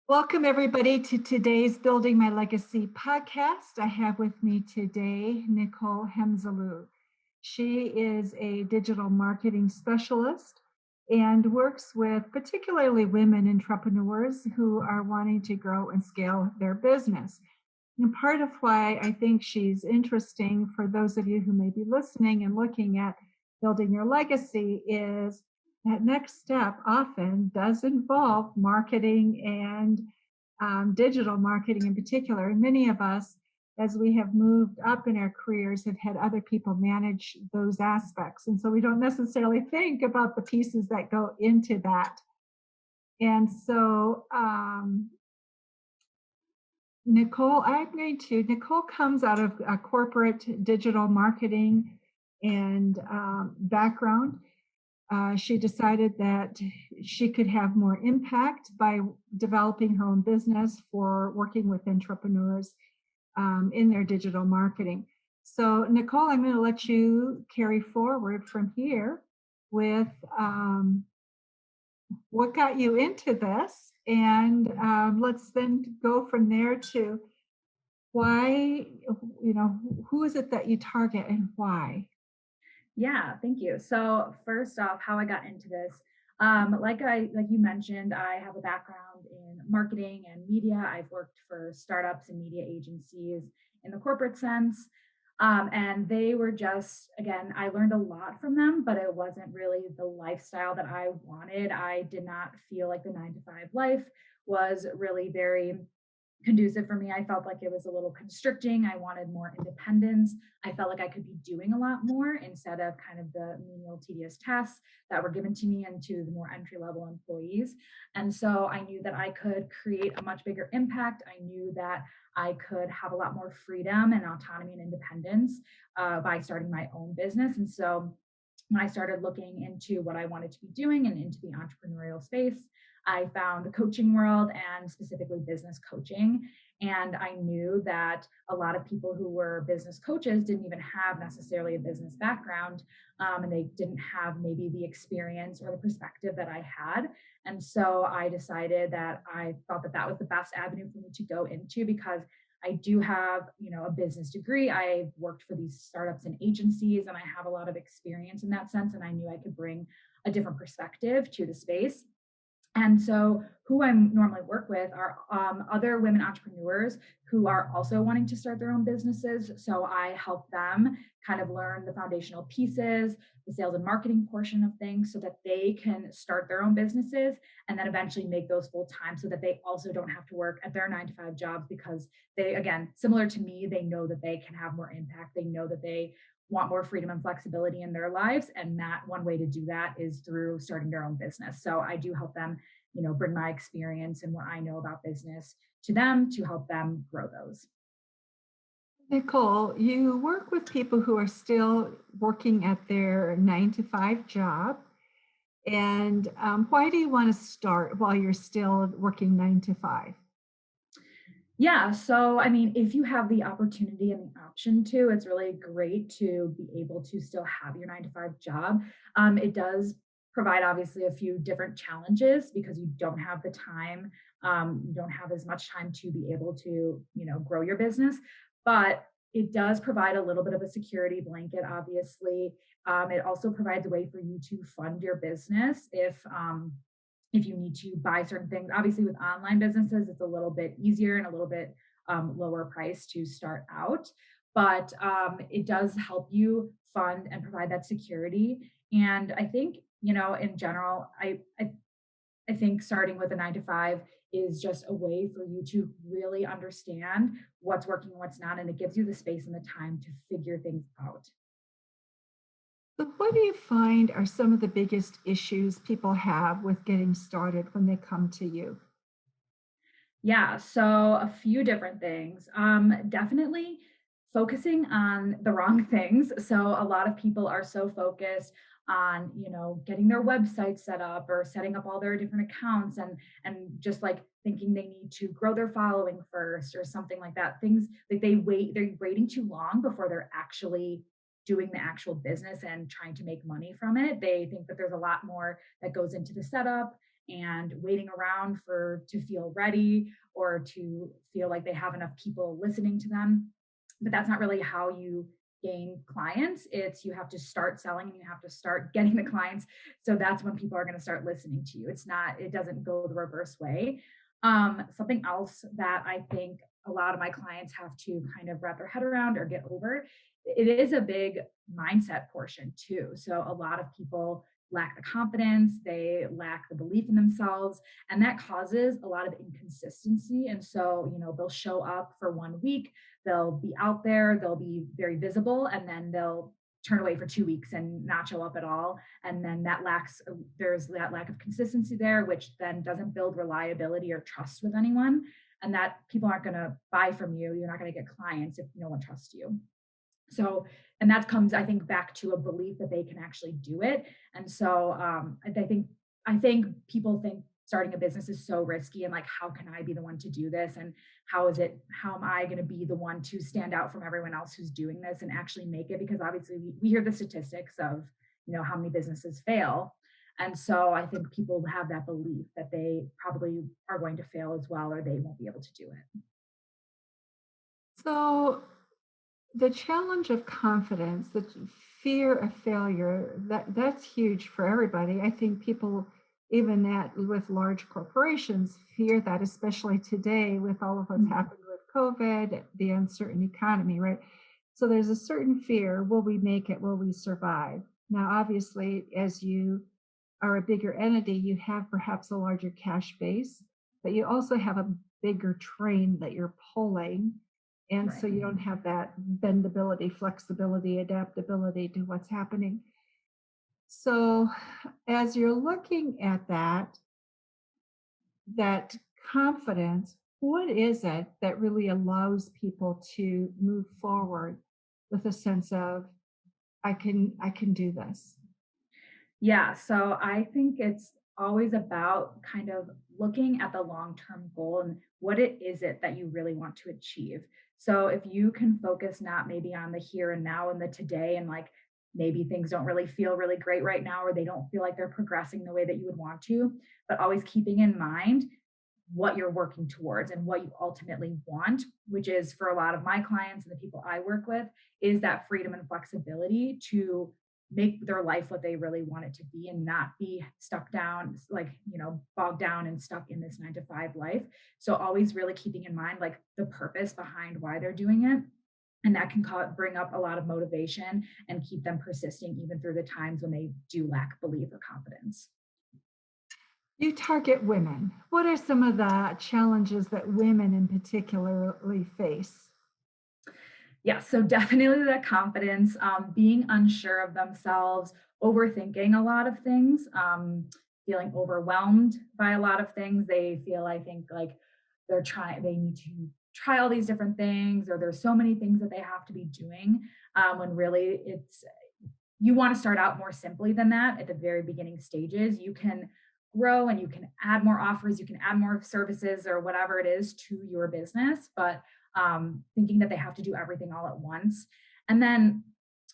Welcome, everybody, to today's Building My Legacy podcast. I have with me today Nicole Hamzeloo. She is a digital marketing specialist and works with particularly women entrepreneurs who are wanting to grow and scale their business. And part of why I think she's interesting for those of you who may be listening and looking at building your legacy is that next step often does involve marketing and digital marketing in particular. And many of us, as we have moved up in our careers, have had other people manage those aspects. And so we don't necessarily think about the pieces that go into that. And so Nicole comes out of a corporate digital marketing and background. She decided that she could have more impact by developing her own business for working with entrepreneurs in their digital marketing. So, Nicole, I'm going to let you carry forward from here with what got you into this, and let's then go from there to why, who is it that you target and why? Yeah, thank you. So first off, how I got into this, like you mentioned, I have a background in marketing and media. I've worked for startups and media agencies in the corporate sense. And they were just, again, I learned a lot from them, but it wasn't really the lifestyle that I wanted. I did not feel like the 9 to 5 life was really very conducive for me. I felt like it was a little constricting. I wanted more independence. I felt like I could be doing a lot more instead of kind of the menial, tedious tasks that were given to me and to the more entry level employees. And so I knew that I could create a much bigger impact. I knew that I could have a lot more freedom and autonomy and independence by starting my own business. And so when I started looking into what I wanted to be doing and into the entrepreneurial space, I found the coaching world and specifically business coaching. And I knew that a lot of people who were business coaches didn't even have necessarily a business background, and they didn't have maybe the experience or the perspective that I had. And so I decided that I thought that that was the best avenue for me to go into because I do have, a business degree. I've worked for these startups and agencies, and I have a lot of experience in that sense. And I knew I could bring a different perspective to the space. And so, who I normally work with are other women entrepreneurs who are also wanting to start their own businesses. So, I help them kind of learn the foundational pieces, the sales and marketing portion of things, so that they can start their own businesses and then eventually make those full time so that they also don't have to work at their 9 to 5 jobs because they, again, similar to me, they know that they can have more impact. They know that they want more freedom and flexibility in their lives. And that one way to do that is through starting their own business. So I do help them, bring my experience and what I know about business to them to help them grow those. Nicole, you work with people who are still working at their 9 to 5 job. And why do you want to start while you're still working 9 to 5? Yeah. So, I mean, if you have the opportunity and the option to, it's really great to be able to still have your 9 to 5 job. It does provide obviously a few different challenges because you don't have the time. You don't have as much time to be able to, grow your business. But it does provide a little bit of a security blanket, obviously. It also provides a way for you to fund your business if you need to buy certain things. Obviously, with online businesses, it's a little bit easier and a little bit lower price to start out, but it does help you fund and provide that security. And I think, in general, I think starting with a 9 to 5 is just a way for you to really understand what's working and what's not. And it gives you the space and the time to figure things out. So what do you find are some of the biggest issues people have with getting started when they come to you? Yeah, so a few different things. Definitely focusing on the wrong things. So a lot of people are so focused on, getting their website set up or setting up all their different accounts and just like thinking they need to grow their following first or something like that. Things like they're waiting too long before they're actually doing the actual business and trying to make money from it. They think that there's a lot more that goes into the setup and waiting around for to feel ready or to feel like they have enough people listening to them. But that's not really how you gain clients. It's you have to start selling and you have to start getting the clients. So that's when people are going to start listening to you. It's not, it doesn't go the reverse way. Something else that I think a lot of my clients have to kind of wrap their head around or get over, it is a big mindset portion too. So a lot of people lack the confidence, they lack the belief in themselves, and that causes a lot of inconsistency. And so, they'll show up for 1 week, they'll be out there, they'll be very visible, and then they'll turn away for 2 weeks and not show up at all. And then there's that lack of consistency there, which then doesn't build reliability or trust with anyone. And that people aren't going to buy from you. You're not going to get clients if no one trusts you. So, and that comes, I think, back to a belief that they can actually do it. And so, I think people think starting a business is so risky and like, how can I be the one to do this? And how am I going to be the one to stand out from everyone else who's doing this and actually make it? Because obviously we hear the statistics of, how many businesses fail. And so I think people have that belief that they probably are going to fail as well, or they won't be able to do it. So the challenge of confidence, the fear of failure, that's huge for everybody. I think people, even that with large corporations, fear that, especially today with all of what's Mhm. happened with COVID, the uncertain economy, right? So there's a certain fear: will we make it? Will we survive? Now, obviously, as you are a bigger entity, you have perhaps a larger cash base, but you also have a bigger train that you're pulling. And so Right. you don't have that bendability, flexibility, adaptability to what's happening. So as you're looking at that confidence, what is it that really allows people to move forward with a sense of I can do this? Yeah, so I think it's always about kind of looking at the long-term goal and what it is it that you really want to achieve. So if you can focus not maybe on the here and now and the today, and like maybe things don't really feel really great right now, or they don't feel like they're progressing the way that you would want to, but always keeping in mind what you're working towards and what you ultimately want, which is for a lot of my clients and the people I work with, is that freedom and flexibility to make their life what they really want it to be and not be stuck down, like, bogged down and stuck in this 9 to 5 life. So always really keeping in mind like the purpose behind why they're doing it. And that can bring up a lot of motivation and keep them persisting even through the times when they do lack belief or confidence. You target women. What are some of the challenges that women in particularly face? Yeah, so definitely the confidence, being unsure of themselves, overthinking a lot of things, feeling overwhelmed by a lot of things. They feel, I think, like they need to try all these different things, or there's so many things that they have to be doing, when really you want to start out more simply than that at the very beginning stages. You can grow and you can add more offers, you can add more services or whatever it is to your business, but thinking that they have to do everything all at once. And then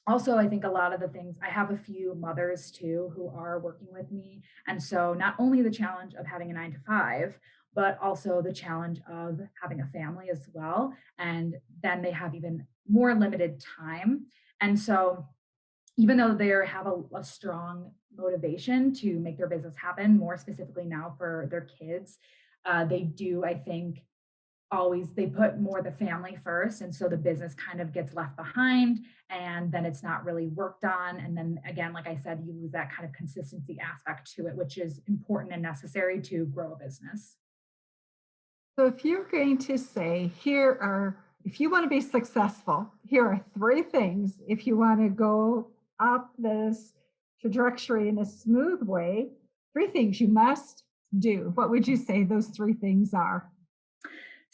also, I think a lot of the things, I have a few mothers too who are working with me. And so, not only the challenge of having a 9 to 5, but also the challenge of having a family as well. And then they have even more limited time. And so, even though they have a strong motivation to make their business happen, more specifically now for their kids, they do, I think, always they put more the family first, and so the business kind of gets left behind, and then it's not really worked on. And then again, like I said, you lose that kind of consistency aspect to it, which is important and necessary to grow a business. So if you're going to say, if you want to be successful, here are three things. If you want to go up this trajectory in a smooth way, three things you must do. What would you say those three things are?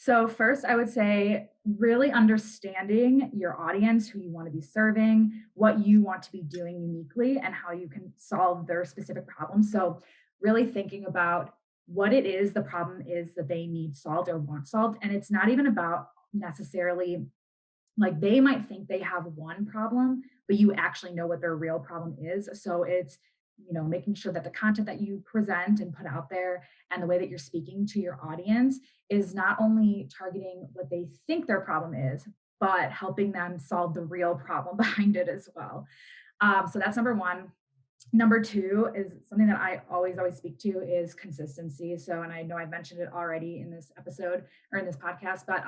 So, first, I would say really understanding your audience, who you want to be serving, what you want to be doing uniquely, and how you can solve their specific problems. So, really thinking about what it is the problem is that they need solved or want solved. And it's not even about necessarily, like, they might think they have one problem, but you actually know what their real problem is. So it's, making sure that the content that you present and put out there and the way that you're speaking to your audience is not only targeting what they think their problem is, but helping them solve the real problem behind it as well. So that's number one. Number two is something that I always speak to is consistency. So, and I know I've mentioned it already in this episode or in this podcast, but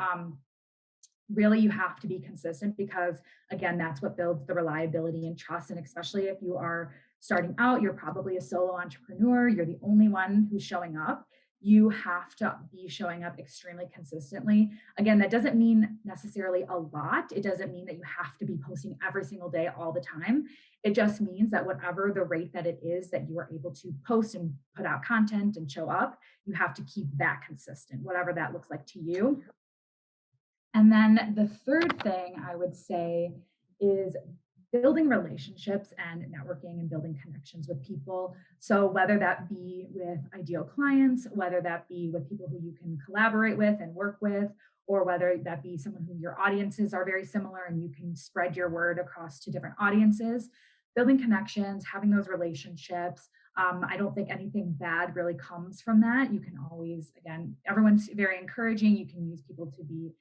really you have to be consistent because, again, that's what builds the reliability and trust. And especially if you are starting out, you're probably a solo entrepreneur, you're the only one who's showing up. You have to be showing up extremely consistently. Again, that doesn't mean necessarily a lot. It doesn't mean that you have to be posting every single day all the time. It just means that whatever the rate that it is that you are able to post and put out content and show up, you have to keep that consistent, whatever that looks like to you. And then the third thing I would say is building relationships and networking and building connections with people. So, whether that be with ideal clients, whether that be with people who you can collaborate with and work with, or whether that be someone who your audiences are very similar and you can spread your word across to different audiences, building connections, having those relationships. I don't think anything bad really comes from that. You can always, again, everyone's very encouraging. You can use people to be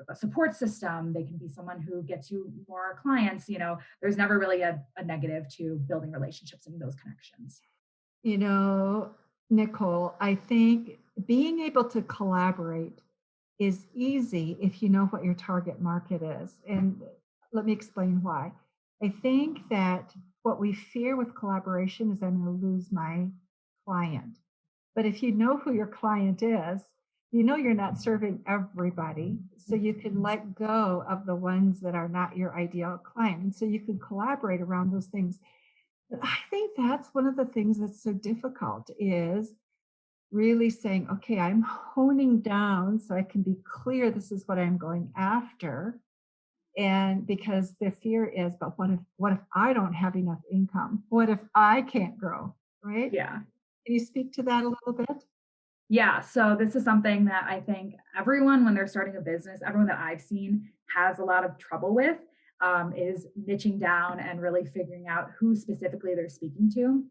a support system. They can be someone who gets you more clients. There's never really a negative to building relationships and those connections. You know, Nicole, I think being able to collaborate is easy if you know what your target market is. And let me explain why. I think that what we fear with collaboration is I'm going to lose my client. But if you know who your client is, you know you're not serving everybody. So you can let go of the ones that are not your ideal client. And so you can collaborate around those things. But I think that's one of the things that's so difficult is really saying, okay, I'm honing down so I can be clear this is what I'm going after. And because the fear is, but what if I don't have enough income? What if I can't grow? Right? Yeah. Can you speak to that a little bit? Yeah. So this is something that I think everyone, when they're starting a business, everyone that I've seen has a lot of trouble with, is niching down and really figuring out who specifically they're speaking to.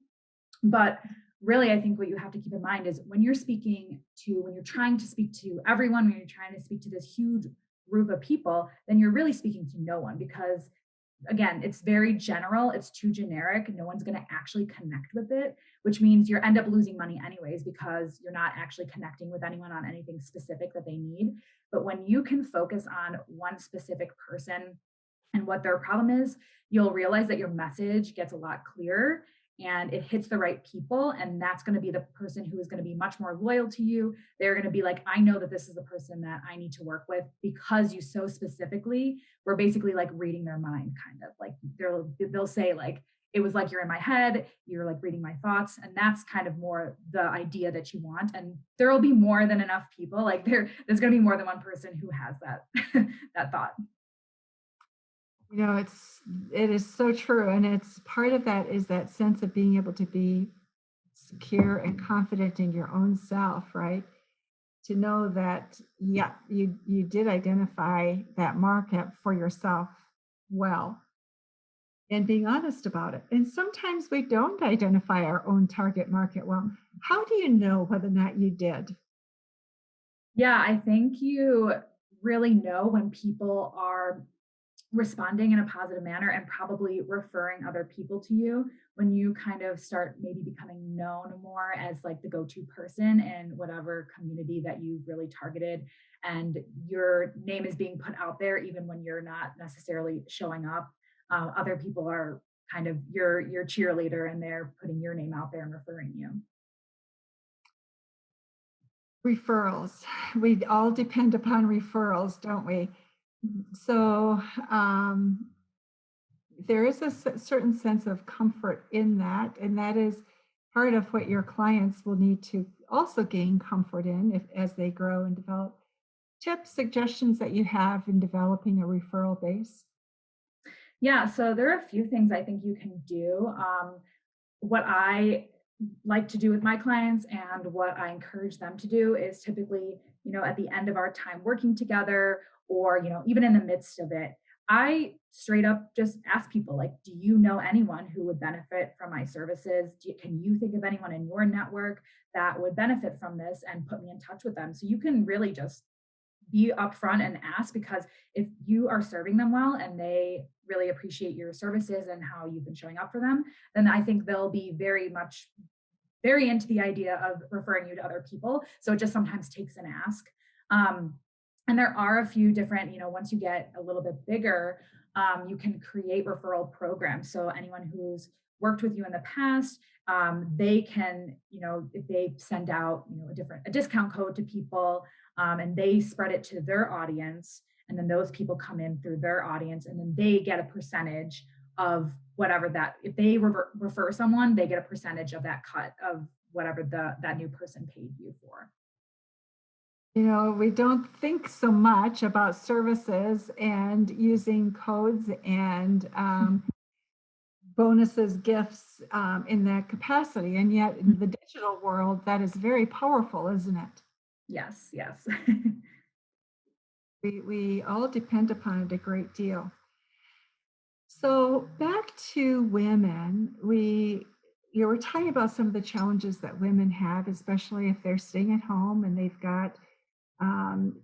But really, I think what you have to keep in mind is when you're trying to speak to everyone, when you're trying to speak to this huge group of people, then you're really speaking to no one because, again, it's very general, it's too generic, no one's going to actually connect with it, which means you end up losing money anyways because you're not actually connecting with anyone on anything specific that they need. But when you can focus on one specific person and what their problem is, you'll realize that your message gets a lot clearer and it hits the right people. And that's going to be the person who is going to be much more loyal to you. They're going to be like, I know that this is the person that I need to work with because you so specifically were basically like reading their mind, kind of like they'll say, like, it was like you're in my head, you're like reading my thoughts. And that's kind of more the idea that you want. And there will be more than enough people. Like there's going to be more than one person who has that that thought. It is so true. And it's part of that is that sense of being able to be secure and confident in your own self, right? To know that, yeah, you did identify that market for yourself well and being honest about it. And sometimes we don't identify our own target market well. How do you know whether or not you did? Yeah, I think you really know when people are responding in a positive manner and probably referring other people to you when you kind of start maybe becoming known more as like the go-to person in whatever community that you've really targeted, and your name is being put out there even when you're not necessarily showing up. Other people are kind of your cheerleader and they're putting your name out there and referring you. Referrals. We all depend upon referrals, don't we? So there is a certain sense of comfort in that, and that is part of what your clients will need to also gain comfort in if as they grow and develop. Tips, suggestions that you have in developing a referral base? Yeah, so there are a few things I think you can do. What I like to do with my clients and what I encourage them to do is typically, at the end of our time working together or, even in the midst of it, I straight up just ask people, like, do you know anyone who would benefit from my services? Can you think of anyone in your network that would benefit from this, and put me in touch with them? So you can really just be upfront and ask, because if you are serving them well and they really appreciate your services and how you've been showing up for them, then I think they'll be very into the idea of referring you to other people. So it just sometimes takes an ask. Um, and there are a few different, once you get a little bit bigger, you can create referral programs. So anyone who's worked with you in the past, they can, if they send out, a discount code to people, and they spread it to their audience, and then those people come in through their audience, and then they get a percentage of whatever that, if they refer someone, they get a percentage of that cut of whatever that new person paid you for. We don't think so much about services and using codes and bonuses, gifts in that capacity. And yet, in the digital world, that is very powerful, isn't it? Yes, yes. We all depend upon it a great deal. So back to women, you were talking about some of the challenges that women have, especially if they're staying at home and they've got um,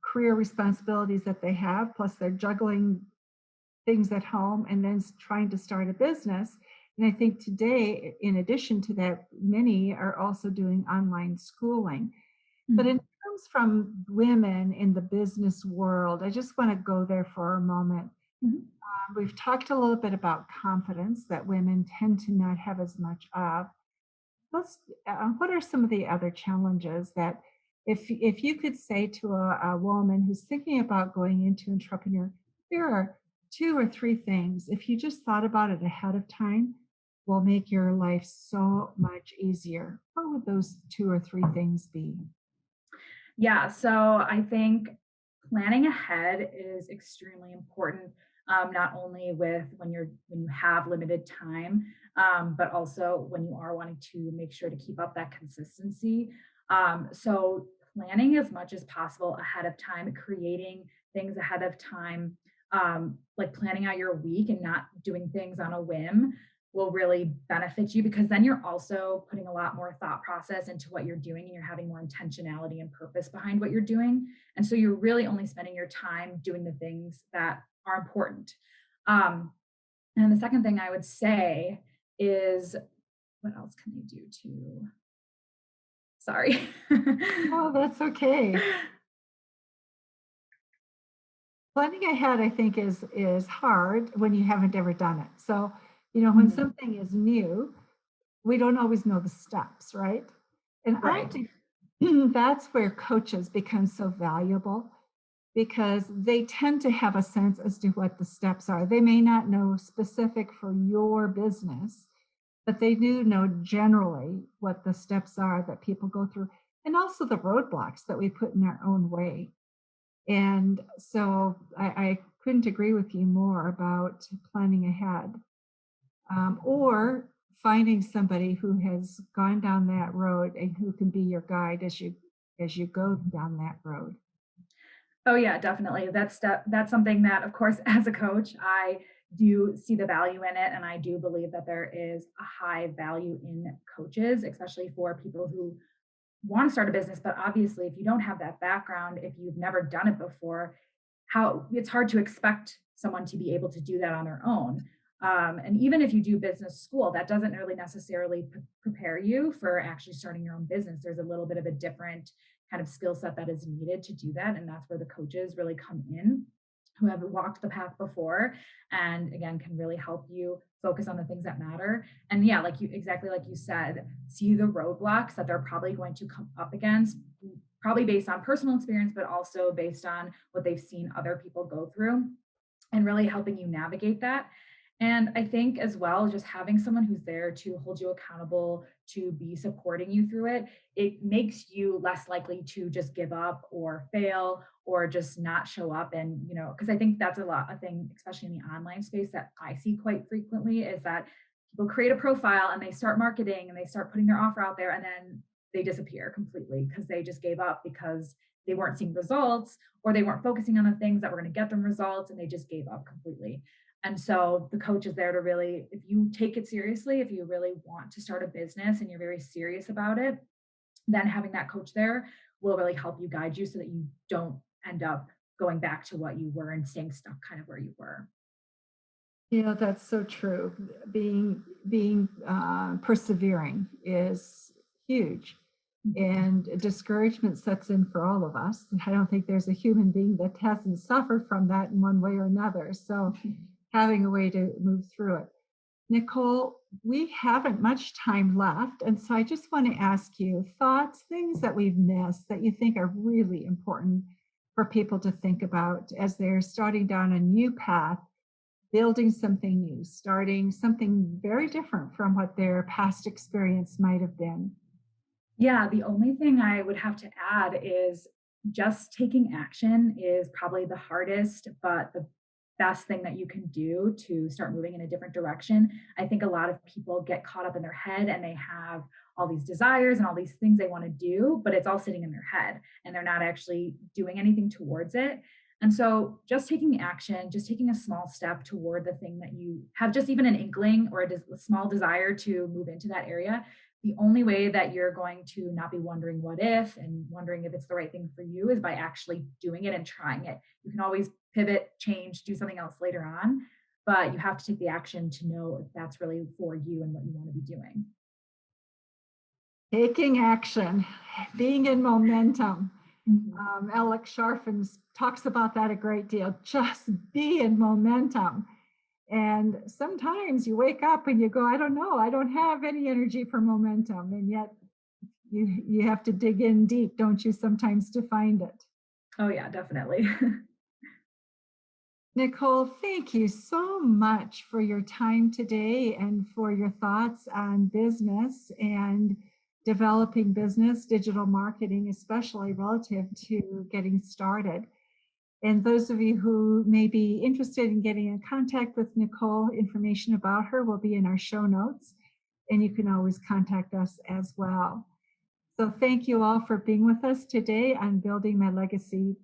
career responsibilities that they have, plus they're juggling things at home and then trying to start a business. And I think today, in addition to that, many are also doing online schooling. But in Mhm, terms from women in the business world, I just want to go there for a moment. mhm. We've talked a little bit about confidence that women tend to not have as much of. Let's, what are some of the other challenges that, if you could say to a woman who's thinking about going into entrepreneur, here are two or three things, if you just thought about it ahead of time, will make your life so much easier. What would those two or three things be? Yeah, so I think planning ahead is extremely important. Not only with when you have limited time, but also when you are wanting to make sure to keep up that consistency. So planning as much as possible ahead of time, creating things ahead of time, like planning out your week and not doing things on a whim, will really benefit you, because then you're also putting a lot more thought process into what you're doing, and you're having more intentionality and purpose behind what you're doing. And so you're really only spending your time doing the things that are important. Um, and the second thing I would say is, what else can they do to, sorry. Oh, that's okay. Planning ahead, I think, is hard when you haven't ever done it. So, when Mhm. something is new, we don't always know the steps, right? And I Right. think that's where coaches become so valuable, because they tend to have a sense as to what the steps are. They may not know specific for your business, but they do know generally what the steps are that people go through, and also the roadblocks that we put in our own way. And so I couldn't agree with you more about planning ahead, or finding somebody who has gone down that road and who can be your guide as you go down that road. Oh yeah, definitely. That's something that, of course, as a coach, I do see the value in it, and I do believe that there is a high value in coaches, especially for people who want to start a business. But obviously, if you don't have that background, if you've never done it before, how it's hard to expect someone to be able to do that on their own. And even if you do business school, that doesn't really necessarily prepare you for actually starting your own business. There's a little bit of a different kind of skill set that is needed to do that. And that's where the coaches really come in, who have walked the path before, and again can really help you focus on the things that matter. And yeah, exactly like you said, see the roadblocks that they're probably going to come up against, probably based on personal experience, but also based on what they've seen other people go through, and really helping you navigate that. And I think as well, just having someone who's there to hold you accountable, to be supporting you through it, it makes you less likely to just give up or fail or just not show up. And, because I think that's a thing, especially in the online space, that I see quite frequently, is that people create a profile and they start marketing and they start putting their offer out there, and then they disappear completely because they just gave up, because they weren't seeing results, or they weren't focusing on the things that were going to get them results, and they just gave up completely. And so the coach is there to really, if you take it seriously, if you really want to start a business and you're very serious about it, then having that coach there will really help you guide you so that you don't end up going back to what you were and staying stuck kind of where you were. That's so true. Being persevering is huge, and discouragement sets in for all of us. I don't think there's a human being that hasn't suffered from that in one way or another. So, having a way to move through it. Nicole, we haven't much time left, and so I just want to ask you thoughts, things that we've missed that you think are really important for people to think about as they're starting down a new path, building something new, starting something very different from what their past experience might have been. Yeah, the only thing I would have to add is just taking action is probably the hardest, but the best thing that you can do to start moving in a different direction. I think a lot of people get caught up in their head and they have all these desires and all these things they want to do, but it's all sitting in their head and they're not actually doing anything towards it. And so just taking the action, just taking a small step toward the thing that you have just even an inkling or a small desire to move into that area, the only way that you're going to not be wondering what if and wondering if it's the right thing for you is by actually doing it and trying it. You can always pivot, change, do something else later on, but you have to take the action to know if that's really for you and what you want to be doing. Taking action, being in momentum. Mhm. Alex Sharfin talks about that a great deal. Just be in momentum. And sometimes you wake up and you go, I don't know, I don't have any energy for momentum. And yet you have to dig in deep, don't you, sometimes to find it. Oh, yeah, definitely. Nicole, thank you so much for your time today and for your thoughts on business and developing business, digital marketing, especially relative to getting started. And those of you who may be interested in getting in contact with Nicole, information about her will be in our show notes, and you can always contact us as well. So thank you all for being with us today on Building My Legacy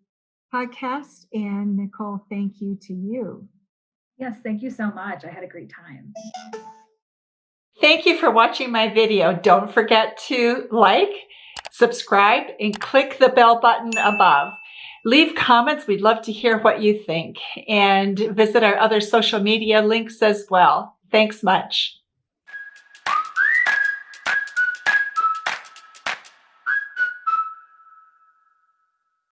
podcast. And Nicole, thank you to you. Yes, thank you so much. I had a great time. Thank you for watching my video. Don't forget to like, subscribe, and click the bell button above. Leave comments. We'd love to hear what you think. And visit our other social media links as well. Thanks much.